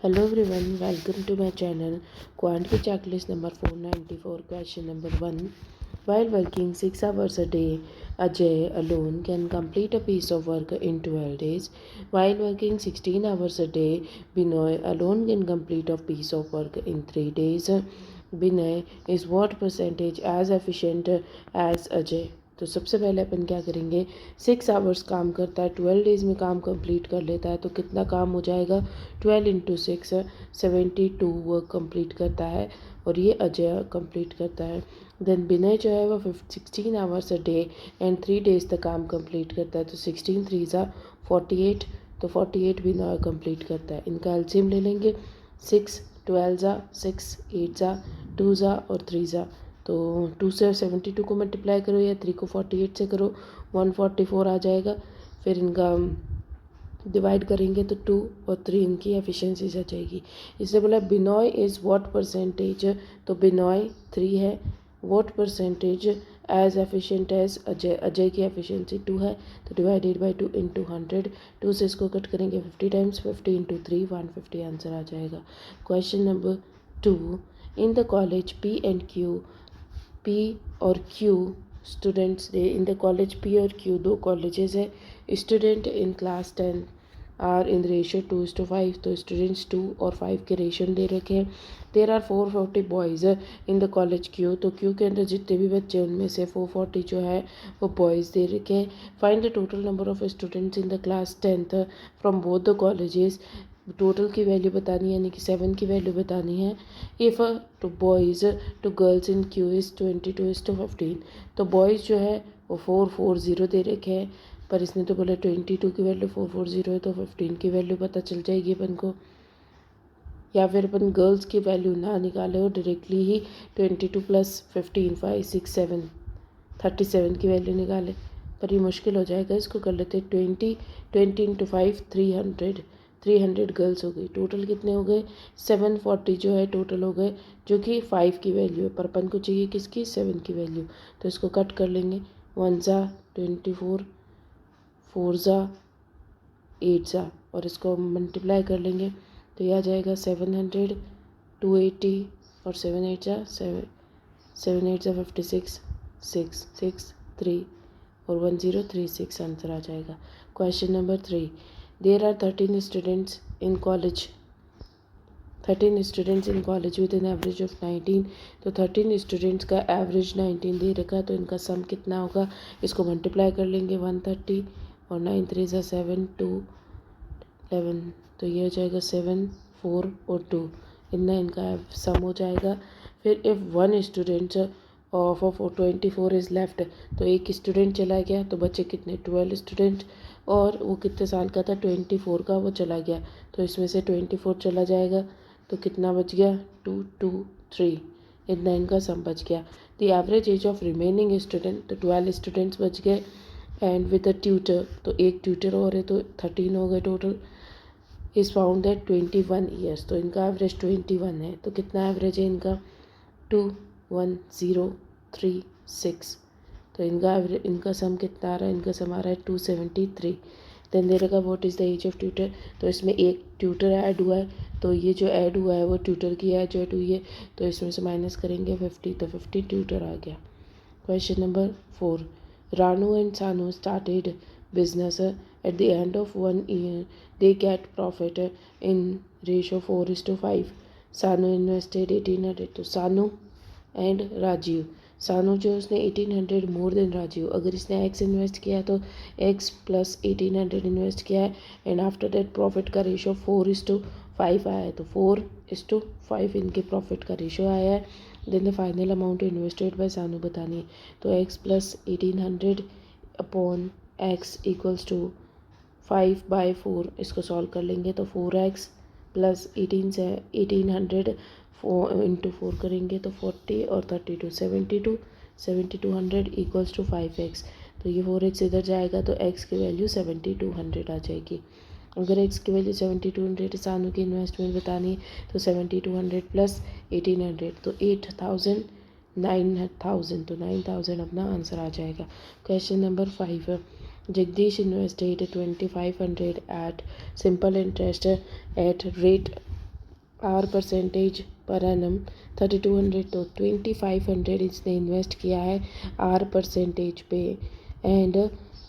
Hello everyone, welcome to my channel. Quantity checklist number 494, question number 1. While working 6 hours a day, Ajay alone can complete a piece of work in 12 days. While working 16 hours a day, Binoy alone can complete a piece of work in 3 days. Binay is what percentage as efficient as Ajay? तो सबसे पहले अपन क्या करेंगे, 6 hours काम करता है, 12 days में काम कंप्लीट कर लेता है, तो कितना काम हो जाएगा, 12 × 6 72 वर्क कंप्लीट करता है और ये अजय कंप्लीट करता है। देन विनय जो है वो 16 hours a day and 3 days तक काम कंप्लीट करता है, तो 16 3 48, तो 48 विनय कंप्लीट करता है। इनका एलसीएम ले लेंगे, 6 12 6 8 2 और 3 तो 2 से 72 को मल्टीप्लाई करो या 3 को 48 से करो, 144 आ जाएगा। फिर इनका डिवाइड करेंगे तो 2 और 3 इनकी एफिशिएंसी आ जाएगी। इससे बोला बिनॉय इज़ व्हाट परसेंटेज, तो बिनॉय 3 है, what percentage as efficient as Ajay, Ajay की एफिशिएंसी 2 है, तो डिवाइडेड बाई 2 इंटू 100, 2 से इसको कट करेंगे 50 टाइम्स, 50 इंटू 3 150 आंसर आ जाएगा। Question number 2, in the college P और क्यू स्टूडेंट्स डे, इन द कॉलेज पी और क्यू दो कॉलेजेस है, student in class 10 are in ratio 2:5, तो स्टूडेंट्स 2 और 5 के रेशियो दे रखे हैं। There are 440 boys in the college Q, तो क्यू के अंदर जितने भी बच्चे उनमें से 440 जो है वो बॉयज़ दे रखे हैं। Find the total number of students in the class 10th from both the colleges, total की वैल्यू बतानी है, यानी कि 7 की वैल्यू बतानी है। If two boys to girls in Q is 22:15, तो बॉयज़ जो है वो 440 दे रखे हैं, पर इसने तो बोला 22 की वैल्यू 440 है, तो 15 की वैल्यू पता चल जाएगी अपन को। या फिर अपन गर्ल्स की वैल्यू ना निकाले और डायरेक्टली ही 22 + 15 5 6 7 37 की वैल्यू निकाले, पर ये मुश्किल हो जाएगा। इसको कर लेते 20 × 5 300 गर्ल्स हो गई। टोटल कितने हो गए, 740 जो है टोटल हो गए, जो कि 5 की वैल्यू है, पर अपन को चाहिए किसकी, 7 की वैल्यू। तो इसको कट कर लेंगे, 1 24 4 8 और इसको मल्टीप्लाई कर लेंगे तो यह आ जाएगा 700 280 और 7 8 56 6 6 3 और 1036 आंसर आ जाएगा। Question number 3, there are 13 students in college with an average of 19, तो 13 स्टूडेंट्स का एवरेज 19 दे रखा, तो इनका सम कितना होगा, इसको मल्टीप्लाई कर लेंगे 130 और 9 3 7 2 11, तो ये हो जाएगा 7 4 और 2, इनका सम हो जाएगा। फिर if 1 student of 24 is left, तो एक स्टूडेंट चला गया, तो बच्चे कितने, 12 स्टूडेंट, और वो कितने साल का था, 24 का, वो चला गया, तो इसमें से 24 चला जाएगा, तो कितना बच गया, 2 2 3, इनका सम बच गया। The average age of remaining student, तो 12 स्टूडेंट्स बच गए, एंड विद अ ट्यूटर, तो एक ट्यूटर और है, तो 13 हो गए total, is found that 21 years, तो इनका एवरेज 21 है, तो कितना एवरेज है इनका, 2 1 0 3 6, तो इनका सम कितना आ रहा है, इनका सम आ रहा है 273। देन दे रखा what is the age of tutor, तो इसमें एक ट्यूटर ऐड हुआ है, तो ये जो ऐड हुआ है वो ट्यूटर की एज ऐड हुई है, तो इसमें से माइनस करेंगे 50, तो 50 ट्यूटर आ गया। Question number 4, Ranu and Sanu started business at the end of 1 year. They get profit in ratio 4:5. Sanu invested 1800. तो सानू एंड राजीव, सानू जो उसने 1800 मोर देन राजीव, अगर इसने एक्स इन्वेस्ट किया तो एक्स प्लस 1800 इन्वेस्ट किया है, एंड आफ्टर दैट प्रॉफिट का रेशो 4:5 आया है, तो 4:5 इनके प्रॉफिट का रेशो आया है। Then the final amount invested by Sanu बतानी है, तो x plus 1800 upon x equals to 5/4, इसको सॉल्व कर लेंगे तो 4x प्लस 1800 इंटू 4 करेंगे तो 40 और 32 7200 इक्वल्स टू 5x, तो ये 4x इधर जाएगा तो x की वैल्यू 7200 आ जाएगी। अगर x की वैल्यू 7200 सानू की इन्वेस्टमेंट बतानी है, तो 7200 प्लस 1800, तो 8000 9000, तो 9000 अपना आंसर आ जाएगा। Question number 5, Jagdish invested 2500 at simple interest at rate R percentage पर एनम 3200, तो 2500 इसने इन्वेस्ट किया है आर परसेंटेज पे, एंड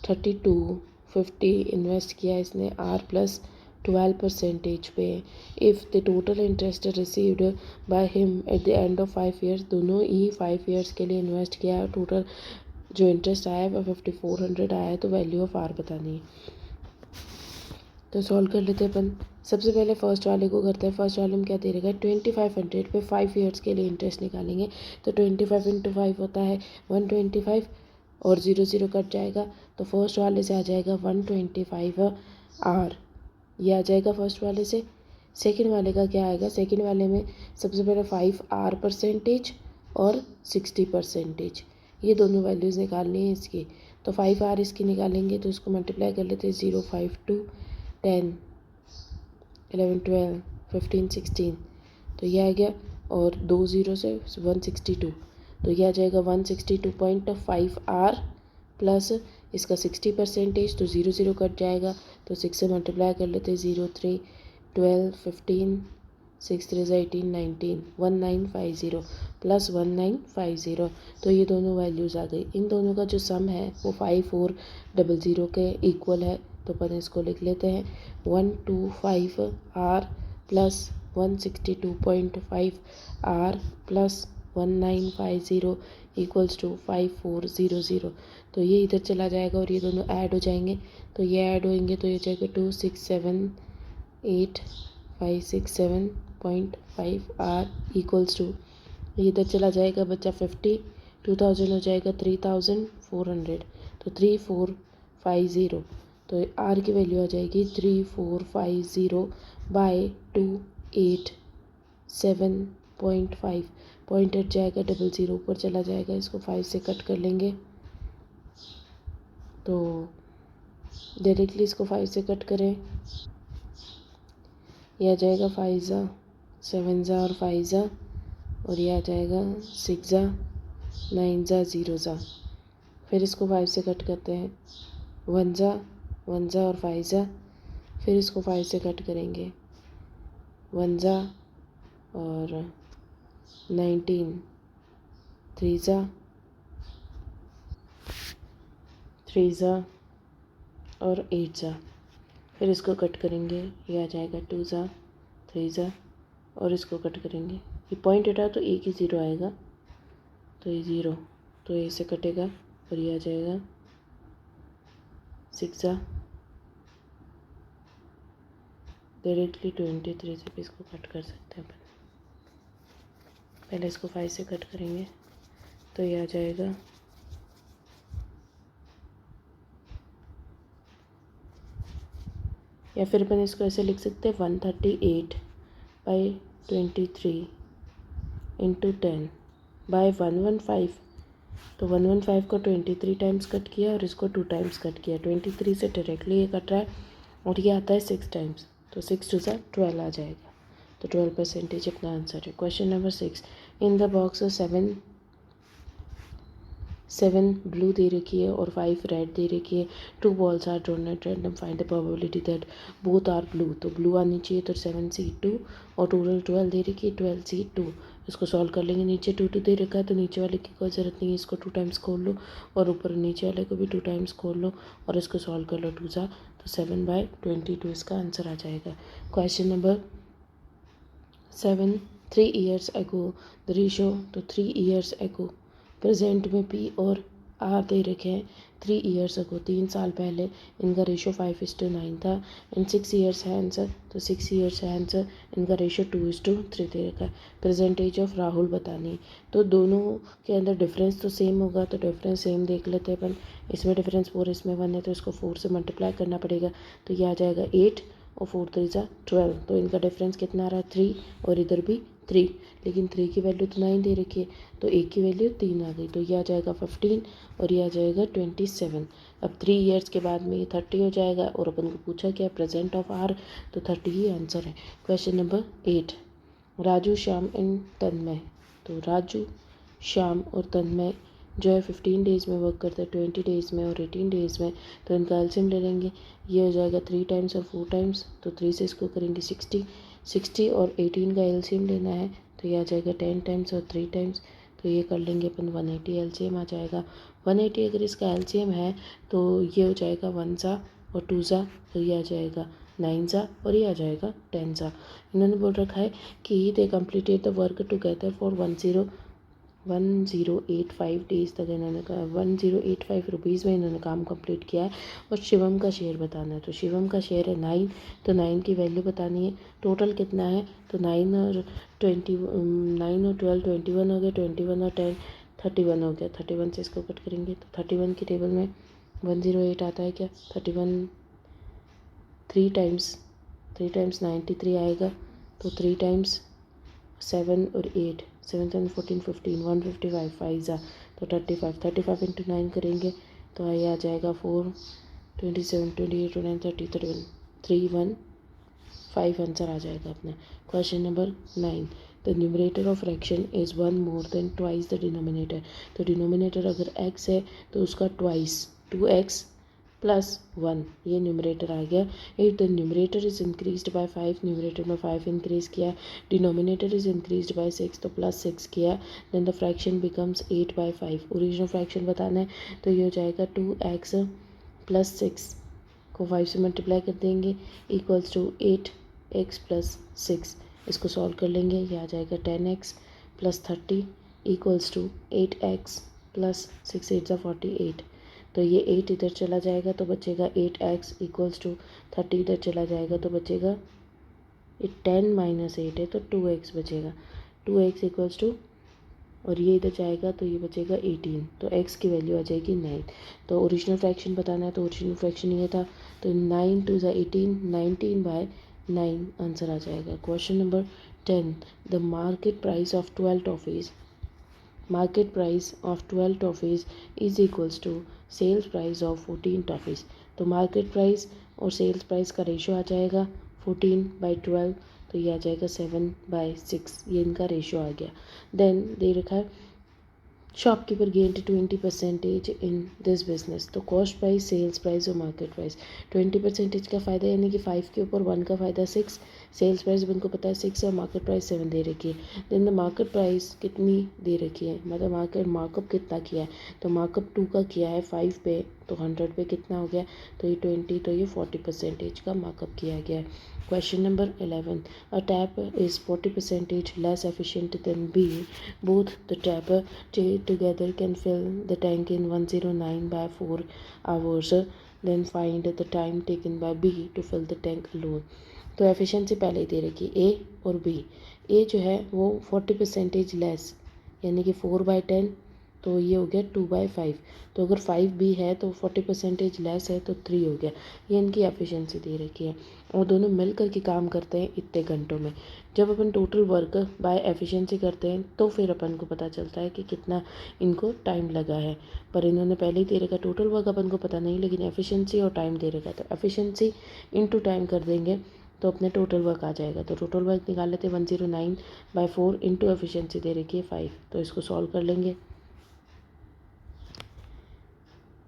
3250 इन्वेस्ट किया इसने आर प्लस 12 परसेंटेज पे। If the total interest received by him at the end of 5 years, दोनों ही 5 ईयर्स के लिए इन्वेस्ट किया है, टोटल जो इंटरेस्ट आया है वो 5400 आया है, तो वैल्यू ऑफ आर बतानी है। तो सॉल्व कर लेते हैं अपन। सबसे पहले फर्स्ट वाले को करते हैं। फर्स्ट वाले में क्या दे रखा है, 2500 पे 5 ईयर्स के लिए इंटरेस्ट निकालेंगे, तो 25 इंटू 5 होता है 125, और 0 0 कट जाएगा, तो फर्स्ट वाले से आ जाएगा 125 आर, ये आ जाएगा फर्स्ट वाले से। सेकंड वाले का क्या आएगा, सेकंड वाले में सबसे पहले 5 आर परसेंटेज और 60 परसेंटेज, ये दोनों वैल्यूज़ निकालनी है इसकी। तो 5 आर इसकी निकालेंगे, तो उसको मल्टीप्लाई कर लेते हैं, 0 5 2 10 11 12 15 16, तो ये आ गया, और 2 0 से 162, तो ये आ जाएगा 162.5 आर प्लस इसका 60 परसेंटेज, तो 0 0 कट जाएगा, तो 6 से मल्टीप्लाई कर लेते हैं, 0 3 12 15 6 3 18 19 1950 प्लस 1950, तो ये दोनों वैल्यूज़ आ गई। इन दोनों का जो सम है वो 5400 के इक्वल है, तो अपन इसको लिख लेते हैं 125 R plus 162.5 R plus 1950 equals to 5400। तो ये इधर चला जाएगा और ये दोनों ऐड हो जाएंगे, तो ये ऐड होंगे, तो ये जाएगा 2678,567.5 आर इक्वल्स टू, इधर चला जाएगा बच्चा 50, 2000 हो जाएगा 3400, तो 3450, तो आर की वैल्यू आ जाएगी 3450 बाय 287.5, पॉइंट हट जाएगा, 00 ऊपर चला जाएगा, इसको 5 से कट कर लेंगे, तो डायरेक्टली इसको 5 से कट करें, यह आ जाएगा 5 ज़ा 7 ज़ा और 5 ज़ा, और यह आ जाएगा 6 ज़ा 9 ज़ा 0 ज़ा। फिर इसको 5 से कट करते हैं, 1 ज़ा और 5 ज़ा, फिर इसको 5 से कट करेंगे, 1 ज़ा और 19, 3 ज़ा और 8 ज़ा, फिर इसको कट करेंगे, ये आ जाएगा 2 ज़ा 3 ज़ा, और इसको कट करेंगे, ये पॉइंट हटा तो एक ही ज़ीरो आएगा, तो ये 0, तो ये से कटेगा, और ये आ जाएगा 6 ज़ा, डायरेक्टली 23 से भी इसको कट कर सकते हैं अपन। पहले इसको 5 से कट करेंगे, तो ये आ जाएगा 1, या फिर अपन इसको ऐसे लिख सकते हैं 138/23 इंटू 10 बाय 115, तो 115 को 23 टाइम्स कट किया और इसको 2 टाइम्स कट किया, 23 से डायरेक्टली ये कट रहा है, और ये आता है 6 टाइम्स, तो 6 2 ज़ा 12 आ जाएगा, तो 12 परसेंटेज अपना आंसर है। Question number 6, in the box 7 blue दे रखी है और 5 रेड दे रखी है, 2 balls are drawn at random, find the probability that both are blue, तो ब्लू आनी चाहिए, तो 7C2, और टोटल 12 दे रखी है, 12C2, इसको सॉल्व कर लेंगे। नीचे 2 2 दे रखा है, तो नीचे वाले की कोई ज़रूरत नहीं है, इसको 2 टाइम्स खोल लो, और ऊपर नीचे वाले को भी 2 टाइम्स खोल लो, और इसको सॉल्व कर लो 2 ज़ा, तो 7/22 इसका आंसर आ जाएगा। Question number 7, 3 years ago the ratio, तो 3 years ago, प्रेजेंट में पी और आर दे रखे हैं, 3 years ago 3 साल पहले इनका रेशो 5:9 था, एंड 6 years है आंसर, तो 6 years है आंसर, इनका रेशो 2:3 दे रखा है। प्रेजेंट एज ऑफ राहुल बतानी है, तो दोनों के अंदर डिफरेंस तो सेम होगा, तो डिफरेंस सेम देख लेते हैं अपन, इसमें डिफरेंस 4 इसमें 1 है, तो इसको 4 से मल्टीप्लाई करना पड़ेगा, तो ये आ जाएगा 8 और 4 3 ज़ा 12, तो इनका डिफरेंस कितना आ रहा है 3, और इधर भी 3, लेकिन 3 की वैल्यू तो 9 दे रखी है, तो 1 की वैल्यू 3 आ गई, तो ये आ जाएगा 15 और ये आ जाएगा 27। अब 3 years के बाद में ये 30 हो जाएगा, और अपन को पूछा क्या प्रेजेंट ऑफ आर, तो 30 ही आंसर है। Question number 8, Raju Shyam and Tanmay, तो राजू श्याम और तन्मय जो है 15 डेज़ में वर्क करता है, 20 डेज़ में और 18 डेज़ में। तो इनका एलसीएम ले लेंगे, ये हो जाएगा 3 टाइम्स और 4 टाइम्स, तो 3 से इसको करेंगे 60 और 18 का एलसीएम लेना है, तो ये आ जाएगा 10 टाइम्स और 3 टाइम्स, तो ये कर लेंगे अपन 180 एलसीएम आ जाएगा। 180 अगर इसका एलसीएम है तो ये हो जाएगा 1 सा और 2 सा, तो ये आ जाएगा 9 सा और ये आ जाएगा 10 सा। इन्होंने बोल रखा है कि they completed the work together for 1085 days तक इन्होंने कहा 1085 रुपीज़ में इन्होंने काम कंप्लीट किया है। और शिवम का शेयर बताना है, तो शिवम का शेयर है 9, तो 9 की वैल्यू बतानी है। टोटल कितना है, तो 9 और 12 21 हो गया, 21 और 10 31 हो गया। 31 से इसको कट करेंगे तो 31 की टेबल में 108 आता है क्या, 31 3 टाइम्स 93 आएगा, तो 3 टाइम्स 7 और 8 7 7 14 15 155 5 ज़ा, तो 35 इंटू 9 करेंगे तो ये आ जाएगा 4 27 28 29 30 31 315 आंसर आ जाएगा अपना। Question number 9, the numerator of fraction is 1 more than twice the denominator. तो डिनोमिनेटर अगर x है तो उसका ट्वाइस 2x प्लस 1 ये न्यूमरेटर आ गया। If the numerator is increased by 5, numerator में 5 इंक्रीज़ किया, डिनोमिनेटर इज इंक्रीज्ड बाय 6 तो प्लस 6 किया, then the fraction becomes 8/5। Original fraction बताना है, तो ये हो जाएगा 2x प्लस 6 को 5 से मल्टीप्लाई कर देंगे इक्वल्स टू 8x प्लस 6। इसको सॉल्व कर लेंगे, ये आ जाएगा 10x plus 30 equals to 8x plus 6 8 48। तो ये 8 इधर चला जाएगा तो बचेगा 8x इक्वल्स टू 30 इधर चला जाएगा तो बचेगा 10 माइनस 8 है तो 2x बचेगा, 2x इक्वल्स टू, और ये इधर जाएगा तो ये बचेगा 18, तो x की वैल्यू आ जाएगी 9। तो ओरिजिनल फ्रैक्शन बताना है, तो ओरिजिनल फ्रैक्शन ये था, तो 9 2 18 19/9 आंसर आ जाएगा। Question number 10, the market price of 12 toffees is equals to sales price of 14 toffees. तो मार्केट प्राइस और सेल्स प्राइस का रेशो आ जाएगा 14/12, तो ये आ जाएगा 7/6, ये इनका रेशो आ गया। देन दे रखा है shopkeeper gained 20% in this business. तो कॉस्ट प्राइस, सेल्स प्राइस और मार्केट प्राइस, 20% का फ़ायदा यानी कि 5 के ऊपर 1 का फ़ायदा 6, सेल्स प्राइस भी उनको पता है 6 और मार्केट प्राइस 7 दे रखी है। देन द मार्केट प्राइस कितनी दे रखी है, मतलब मार्कअप कितना किया है, तो मार्कअप 2 का किया है 5 पे, तो 100 पे कितना हो गया, तो ये 20, तो ये 40% का मार्कअप किया गया है। Question number 11, a tap is 40% less efficient than B. Both the tap together can fill the tank in 109/4 hours. Then find the time taken by B to fill the tank alone. तो efficiency पहले ही दे रखी A और B। A जो है वो 40% less यानी कि 4/10, तो ये हो गया 2/5। तो अगर 5 भी है तो 40% लेस है तो 3 हो गया, ये इनकी एफिशिएंसी दे रखी है। और दोनों मिल कर के काम करते हैं इतने घंटों में। जब अपन टोटल वर्क बाय एफिशिएंसी करते हैं तो फिर अपन को पता चलता है कि कितना इनको टाइम लगा है। पर इन्होंने पहले ही दे रखा, टोटल वर्क अपन को पता नहीं, लेकिन एफिशिएंसी और टाइम दे रखा, तो एफिशिएंसी इंटू टाइम कर देंगे तो अपने टोटल वर्क आ जाएगा। तो टोटल वर्क निकाल लेते हैं 109/4 इंटू एफिशिएंसी दे रखी है 5, तो इसको सॉल्व कर लेंगे।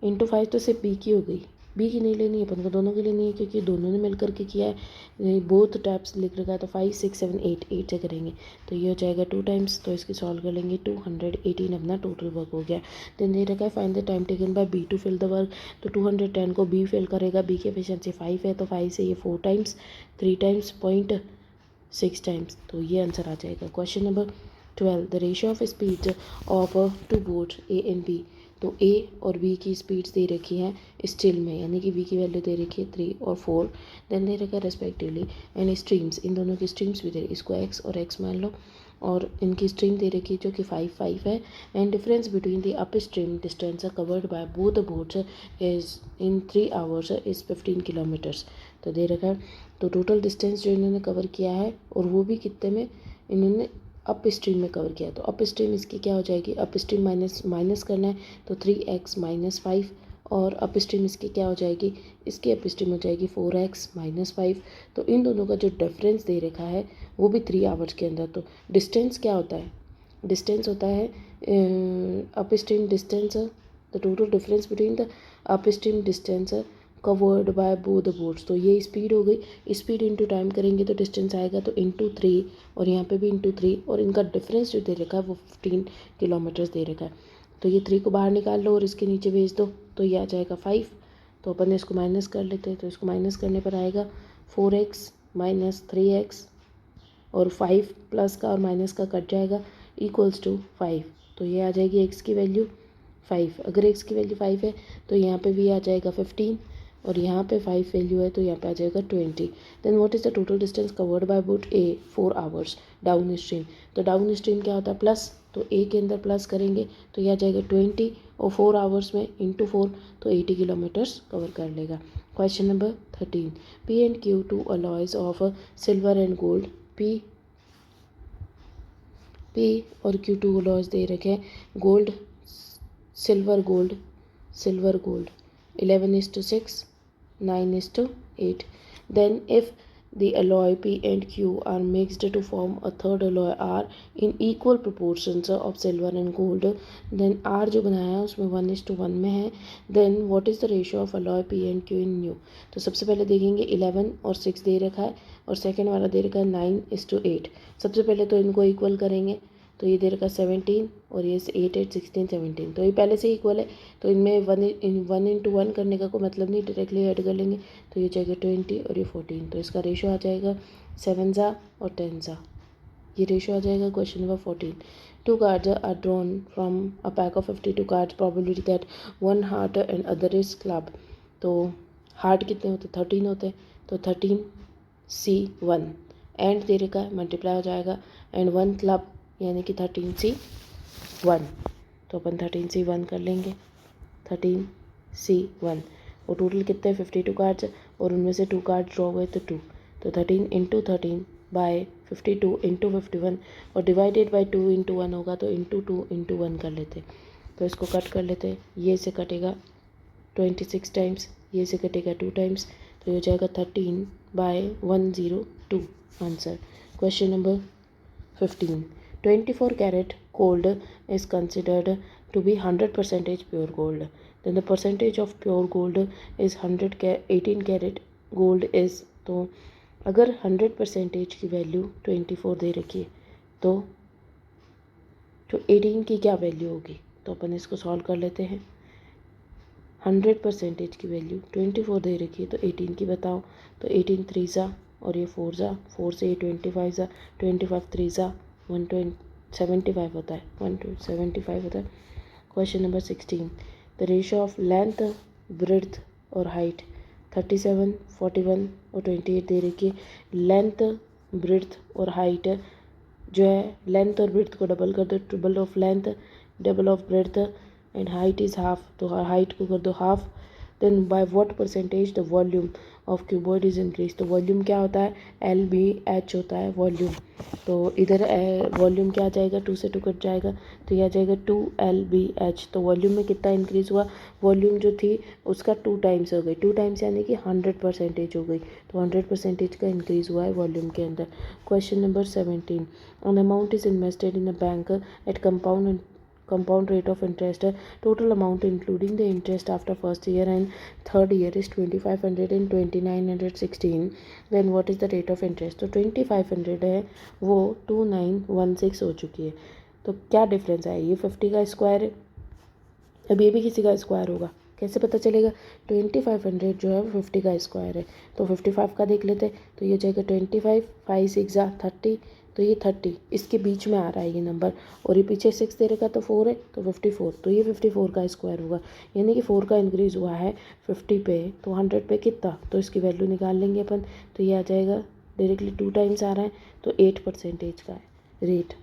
इंटू 5 तो सिर्फ बी की हो गई, बी की नहीं लेनी है अपन को, दोनों की लेनी है क्योंकि दोनों ने मिल करके किया है। बोथ टैप्स लिख रखा है, तो 5 6 7 8 से करेंगे तो ये हो जाएगा 2 टाइम्स, तो इसकी सॉल्व कर लेंगे। 218 अपना टोटल वर्क हो गया। देन दे रखा है find the time taken by B to fill the work. तो 210 को बी फिल करेगा, बी की एफिशिएंसी 5 है, तो 5 से ये 4 टाइम्स, 3 टाइम्स 0.6 टाइम्स, तो ये आंसर आ जाएगा। Question number 12, the ratio of speed of 2 boat A and B. तो ए और बी की स्पीड्स दे रखी हैं स्टिल में, यानी कि बी की वैल्यू दे रखी है 3 और 4, देन दे रखा है रेस्पेक्टिवली एंड स्ट्रीम्स, इन दोनों की स्ट्रीम्स भी दे रही, इसको एक्स और एक्स मान लो, और इनकी स्ट्रीम दे रखी है जो कि 5 है, and difference between the up stream distance covered by both the boats is in 3 hours is 15 kilometres. तो दे रखा है, तो टोटल डिस्टेंस जो इन्होंने कवर किया है और वो भी कितने में, इन्होंने अप स्ट्रीम में कवर किया, तो अप स्ट्रीम इसकी क्या हो जाएगी, अप स्ट्रीम माइनस करना है तो 3x - 5, और अप स्ट्रीम इसकी क्या हो जाएगी, इसकी अप स्ट्रीम हो जाएगी 4x - 5। तो इन दोनों का जो डिफरेंस दे रखा है वो भी 3 आवर्स के अंदर। तो डिस्टेंस क्या होता है, डिस्टेंस होता है upstream distance, the total difference between the upstream distance covered by both the boats. तो ये स्पीड हो गई, स्पीड इंटू टाइम करेंगे तो डिस्टेंस आएगा, तो इंटू 3, और यहाँ पे भी इंटू 3, और इनका डिफरेंस जो दे रखा है वो 15 किलोमीटर्स दे रखा है। तो ये 3 को बाहर निकाल लो और इसके नीचे भेज दो, तो ये आ जाएगा 5। तो अपन इसको माइनस कर लेते हैं, तो इसको माइनस करने पर आएगा 4x माइनस 3x, और 5 प्लस का और माइनस का कट जाएगा, इक्वल्स टू 5। तो ये आ जाएगी x की वैल्यू 5। अगर x की वैल्यू 5 है तो यहाँ पे भी आ जाएगा 15, और यहाँ पे 5 वैल्यू है तो यहाँ पे आ जाएगा 20। Then what is the total distance covered by boat A 4 hours downstream. तो डाउन स्ट्रीम क्या होता है प्लस, तो ए के अंदर प्लस करेंगे तो यह आ जाएगा 20, और 4 आवर्स में इंटू 4 तो 80 किलोमीटर्स कवर कर लेगा। Question number 13, P and Q two alloys of silver and gold. P और क्यू टू अलॉयज दे रखे हैं, gold silver gold, silver gold 11:6, 9:8. Then if the alloy P and Q are mixed to form a third alloy R in equal proportions of silver and gold, then R जो बनाया है उसमें 1:1 में है, then what is the ratio of alloy P and Q in new। तो सबसे पहले देखेंगे 11 और 6 दे रखा है, और सेकेंड वाला दे रखा है 9:8। सबसे पहले तो इनको इक्वल करेंगे, तो ये दे रखा 17 और ये 8 8 16 17, तो ये पहले से इक्वल है, तो इनमें 1 इंटू 1 करने का कोई मतलब नहीं, डायरेक्टली ऐड कर लेंगे, तो ये जाएगा 20 और ये 14, तो इसका रेशो आ जाएगा 7 ज़ा और 10 ज़ा, ये रेशो आ जाएगा। Question number 14, 2 cards are drawn from a pack of 52 cards, probability that one heart and other is club। तो हार्ट कितने होते हैं 13 होते हैं, तो 13C1 एंड दे रखा है, मल्टीप्लाई हो जाएगा, एंड 1 क्लब यानी कि 13C1, तो अपन 13C1 कर लेंगे, 13C1, और टोटल कितने 52 कार्ड्स और उनमें से 2 कार्ड ड्रॉ हुए तो 2, तो 13 इंटू 13 बाय 52 इंटू 51, और डिवाइडेड बाय 2 इंटू 1 होगा, तो इंटू 2 इंटू 1 कर लेते, तो इसको कट कर लेते, ये से कटेगा 26 टाइम्स, ये से कटेगा 2 टाइम्स, तो ये हो जाएगा 13/102 answer. Question number 15, 24 carat gold is considered to be 100% pure gold. Then the percentage of pure gold is 18 carat gold is, तो अगर 100% की वैल्यू 24 दे रखी है तो 18 की क्या वैल्यू होगी, तो अपन इसको सॉल्व कर लेते हैं। 100% की वैल्यू 24 दे रखी है तो 18 की बताओ, तो 18 3 ज़ा और ये 4 ज़ा, 4 से ये 25 ज़ा, 25 3 ज़ा 175 होता है, 175 होता है। Question number 16, the ratio of length breadth और हाइट 37 41 और 28 दे रखी है। लेंथ ब्रेड्थ और हाइट जो है, लेंथ और ब्रेड्थ को डबल कर दो, triple of length double of breadth, and height is half, तो हाइट को कर दो half. Then by what percentage the volume of cuboid is increase. तो वॉल्यूम क्या होता है, LBH होता है वॉल्यूम, तो इधर वॉल्यूम क्या आ जाएगा, 2 से 2 कट जाएगा, तो यह आ जाएगा 2LBH। तो वॉल्यूम में कितना इंक्रीज़ हुआ, वॉल्यूम जो थी उसका 2 टाइम्स हो गई, 2 टाइम्स यानी कि 100% हो गई, तो 100% का इंक्रीज़ हुआ है वॉल्यूम के अंदर। Question number 17, an amount is invested in a bank at compound rate of interest, total amount including the interest after first year and third year is 2500 and 2916, then what is the rate of interest। तो 2500 है वो 2916 हो चुकी है, तो क्या difference है, ये 50 का स्क्वायर है, अब ये भी किसी का स्क्वायर होगा, कैसे पता चलेगा, 2500 जो है वो 50 का स्क्वायर है, तो 55 का देख लेते, तो ये जाएगा 25 5 6 30, तो ये 30 इसके बीच में आ रहा है ये नंबर, और ये पीछे 6 दे रखा तो 4 है, तो 54, तो ये 54 का स्क्वायर होगा, यानी कि 4 का इंक्रीज़ हुआ है 50 पे, तो 100 पे कितना, तो इसकी वैल्यू निकाल लेंगे अपन, तो ये आ जाएगा डायरेक्टली 2 टाइम्स आ रहा है, तो 8% का है रेट।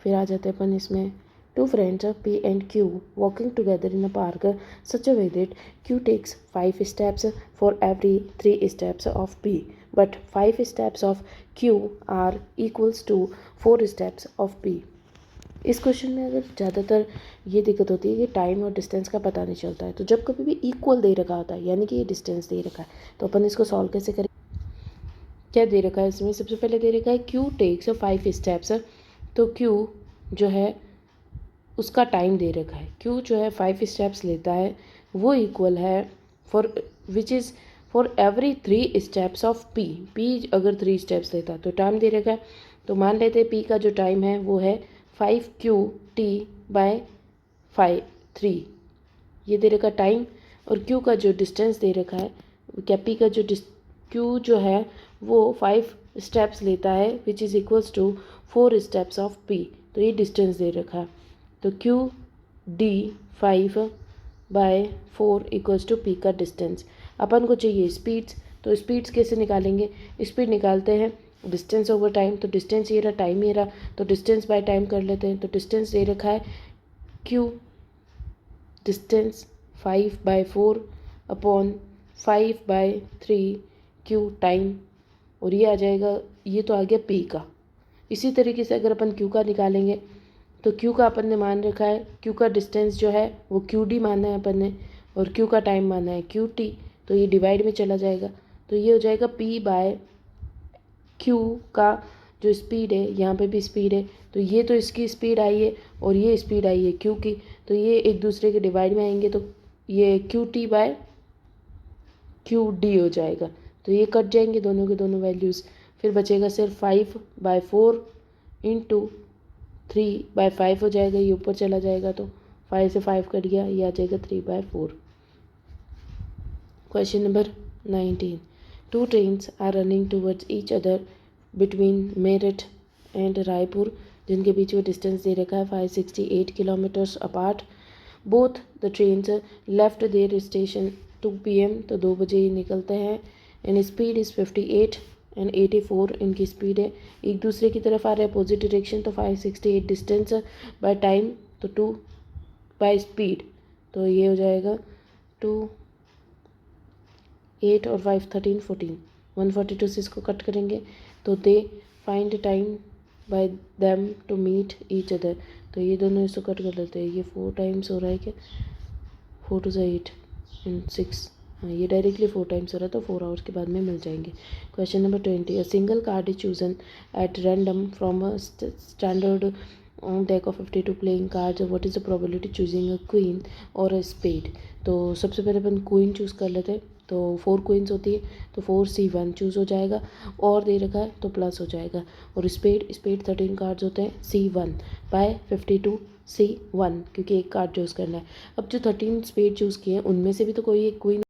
फिर आ जाते हैं अपन इसमें, two friends P and Q walking together in a park such a way that Q takes 5 steps for every 3 steps of P, but 5 steps of Q are equals to 4 steps of P। इस question में अगर ज़्यादातर ये दिक्कत होती है कि time और डिस्टेंस का पता नहीं चलता है, तो जब कभी भी इक्वल दे रखा होता है यानी कि ये डिस्टेंस दे रखा है, तो अपन इसको सॉल्व कैसे करें, क्या दे रखा है इसमें, सबसे पहले दे रखा है Q टेक्स 5 स्टेप्स, तो Q जो है उसका टाइम दे रखा है। क्यू जो है 5 स्टेप्स लेता है, वो इक्वल है for which is for every 3 steps of P. P अगर 3 स्टेप्स लेता है तो टाइम दे रखा है। तो मान लेते हैं पी का जो टाइम है वो है 5QT/3, ये दे रखा टाइम। और क्यू का जो डिस्टेंस दे रखा है, क्या पी का जो क्यू जो है वो 5 स्टेप्स लेता है which is equals to 4 steps of P. तो ये डिस्टेंस दे रखा है। तो QD 5/4 इक्वल्स टू पी का डिस्टेंस। अपन को चाहिए स्पीड्स, तो स्पीड्स कैसे निकालेंगे? स्पीड निकालते हैं डिस्टेंस ओवर टाइम। तो डिस्टेंस ये रहा, टाइम ये रहा, तो डिस्टेंस बाय टाइम कर लेते हैं। तो डिस्टेंस दे रखा है Q distance 5/4 upon 5/3 Q time, और ये आ जाएगा, ये तो आ गया पी का। इसी तरीके से अगर अपन क्यू का निकालेंगे तो क्यू का अपन ने मान रखा है, क्यू का डिस्टेंस जो है वो QD माना है अपन ने, और क्यू का टाइम माना है QT। तो ये डिवाइड में चला जाएगा, तो ये हो जाएगा P/Q का जो स्पीड है, यहाँ पे भी स्पीड है, तो ये तो इसकी स्पीड आई है और ये स्पीड आई है क्यू की, तो ये एक दूसरे के डिवाइड में आएंगे, तो ये QT/QD हो जाएगा। तो ये कट जाएंगे दोनों के दोनों वैल्यूज़, फिर बचेगा सिर्फ 5/4 इंटू 3/5 हो जाएगा, ये ऊपर चला जाएगा, तो 5 से 5 कट गया, ये आ जाएगा 3/4। Question number 19। 2 trains are running towards each other between Meerut and Raipur, जिनके बीच में डिस्टेंस दे रखा है 568 kilometres apart. Both the trains left their station 2 PM, तो 2 बजे ही निकलते हैं। एंड स्पीड इज़ 58 एंड 84 इनकी स्पीड है। एक दूसरे की तरफ आ रहे हैं अपोजिट डायरेक्शन, तो 568 डिस्टेंस बाय टाइम, तो 2 बाय स्पीड, तो ये हो जाएगा 2 8 और 5 13 14, 142 से इसको कट करेंगे, तो they find time by them to meet each other. तो ये दोनों इसको कट कर लेते हैं, ये 4 टाइम्स हो रहा है क्या, 4 2 8 एंड 6, हाँ ये डायरेक्टली 4 टाइम्स हो रहा है, तो 4 आवर्स के बाद में मिल जाएंगे। Question number 20। A single card is chosen at random from a standard deck of 52 playing cards, what is the probability choosing a queen और अ स्पेड। तो सबसे पहले अपन क्वीन चूज़ कर लेते हैं, तो 4 क्वींस होती है, तो 4C1 चूज़ हो जाएगा, और दे रखा है तो प्लस हो जाएगा। और स्पेड 13 कार्ड्स होते हैं, C1/52 C1, क्योंकि एक कार्ड चूज़ करना है। अब जो 13 स्पेड चूज़ किए हैं उनमें से भी तो कोई एक क्वीन